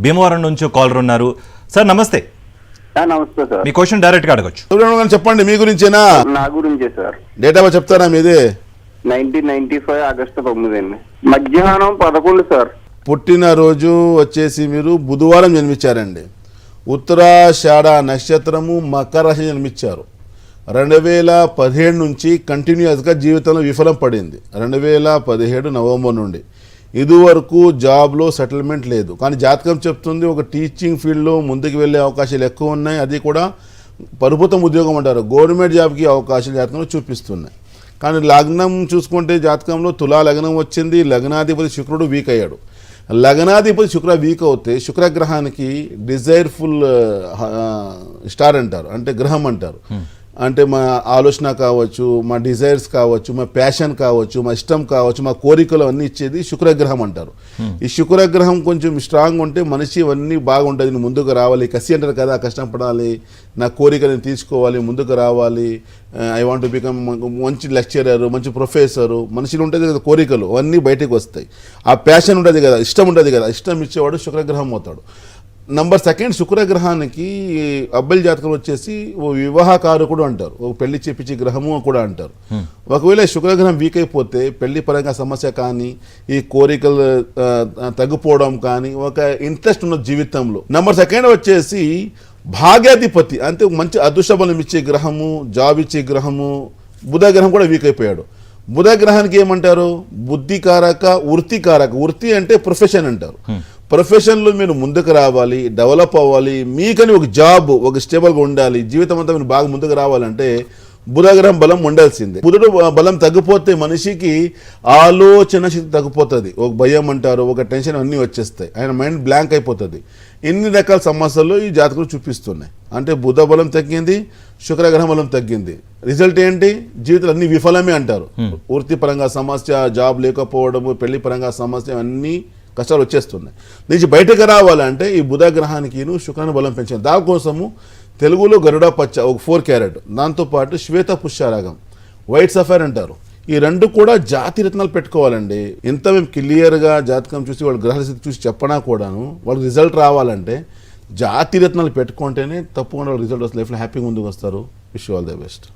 భీమవరం నుంచి కాలర్ ఉన్నారు. సార్ నమస్తే. నమస్తే సార్. మీ క్వశ్చన్ డైరెక్ట్ గా అడగొచ్చు. చెప్పండి, మీ గురించేనా? నా గురించే సార్. డేట్ ఆఫ్ బర్త్ చెప్తారా మీది? 1995 ఆగస్టు 9 అండి. మధ్యాహ్నం 11 సార్. పుట్టినరోజు వచ్చేసి మీరు బుధవారం జన్మించారండి. ఉత్తరాషాఢ నక్షత్రము మకర రాశి జన్మించారు. 2017 నుంచి కంటిన్యూస్గా జీవితంలో విఫలం పడింది. 2017 నవంబర్ నుండి ఇదివరకు జాబ్లో సెటిల్మెంట్ లేదు. కానీ జాతకం చెప్తుంది ఒక టీచింగ్ ఫీల్డ్లో ముందుకు వెళ్ళే అవకాశాలు ఎక్కువ ఉన్నాయి. అది కూడా ప్రభుత్వం ఉద్యోగం అంటారు, గవర్నమెంట్ జాబ్కి అవకాశాలు జాతకంలో చూపిస్తున్నాయి. కానీ లగ్నం చూసుకుంటే జాతకంలో తులా లగ్నం వచ్చింది. లగ్నాధిపతి శుక్రుడు వీక్ అయ్యాడు. లగ్నాధిపతి శుక్ర వీక్ అవుతే శుక్రగ్రహానికి డిజైర్ఫుల్ స్టార్ అంటారు, అంటే గ్రహం అంటారు. అంటే మా ఆలోచన కావచ్చు, మా డిజైర్స్ కావచ్చు, మా ప్యాషన్ కావచ్చు, మా ఇష్టం కావచ్చు, మా కోరికలు అన్నీ ఇచ్చేది శుక్రగ్రహం అంటారు. ఈ శుక్రగ్రహం కొంచెం స్ట్రాంగ్ ఉంటే మనిషి అన్నీ బాగుంటుంది. నేను ముందుకు రావాలి, కసి అంటారు కదా, కష్టపడాలి, నా కోరికలను తీసుకోవాలి, ముందుకు రావాలి, ఐ వాంట్ టు బికమ్ మంచి లెక్చరర్, మంచి ప్రొఫెసరు, మనిషిలో ఉంటుంది కదా కోరికలు, అవన్నీ బయటకు వస్తాయి. ఆ ప్యాషన్ ఉంటుంది కదా, ఇష్టం ఉంటుంది కదా, ఇష్టం ఇచ్చేవాడు శుక్రగ్రహం అవుతాడు. నంబర్ 2 శుక్రగ్రహానికి అబ్బాయిల జాతకం వచ్చేసి ఓ వివాహకారకుడు అంటారు, ఒక పెళ్లి చేపించే గ్రహము కూడా అంటారు. ఒకవేళ శుక్రగ్రహం వీక్ అయిపోతే పెళ్లి పరంగా సమస్య కానీ, ఈ కోరికలు తగ్గిపోవడం కానీ, ఒక ఇంట్రెస్ట్ ఉన్న జీవితంలో. నంబర్ 2 వచ్చేసి భాగ్యాధిపతి, అంటే మంచి అదృష్టబలం ఇచ్చే గ్రహము, జాబ్ ఇచ్చే గ్రహము. బుధ గ్రహం కూడా వీక్ అయిపోయాడు. బుధ గ్రహానికి ఏమంటారు? బుద్ధికారక, వృత్తికారక. వృత్తి అంటే ప్రొఫెషన్ అంటారు. ప్రొఫెషన్లో మీరు ముందుకు రావాలి, డెవలప్ అవ్వాలి, మీకని ఒక జాబ్, ఒక స్టేబుల్గా ఉండాలి, జీవితం అంతా మీరు బాగా ముందుకు రావాలంటే బుధగ్రహం బలం ఉండాల్సిందే. బుధుడు బలం తగ్గిపోతే మనిషికి ఆలోచన శక్తి తగ్గిపోతుంది. ఒక భయం అంటారు, ఒక టెన్షన్ అన్నీ వచ్చేస్తాయి, ఆయన మైండ్ బ్లాంక్ అయిపోతుంది. ఎన్ని రకాల సమస్యలు ఈ జాతకులు చూపిస్తున్నాయి. అంటే బుధ బలం తగ్గింది, శుక్రగ్రహం బలం తగ్గింది. రిజల్ట్ ఏంటి? జీవితంలో అన్ని విఫలమే అంటారు. వృత్తిపరంగా సమస్య, జాబ్ లేకపోవడము, పెళ్లి పరంగా సమస్య, అన్నీ కష్టాలు వచ్చేస్తున్నాయి. నుంచి బయటకు రావాలంటే ఈ బుధ గ్రహానికి శుక్రాన్ని బలం పెంచాలి. దానికోసము తెలుగులో గరుడ పచ్చ ఒక 4 క్యారెట్, దాంతోపాటు శ్వేత పుష్యరాగం, వైట్ సఫైర్ అంటారు. ఈ 2 కూడా జాతి రత్నాలు పెట్టుకోవాలండి. ఎంత మేము క్లియర్గా జాతకం చూసి వాళ్ళ గ్రహాల స్థితి చూసి చెప్పనా కూడాను వాళ్ళకి రిజల్ట్ రావాలంటే జాతి రత్నాలు పెట్టుకుంటేనే తప్పకుండా రిజల్ట్ వస్తుంది. లైఫ్లో హ్యాపీగా ముందుకు వస్తారు. Wish all the best.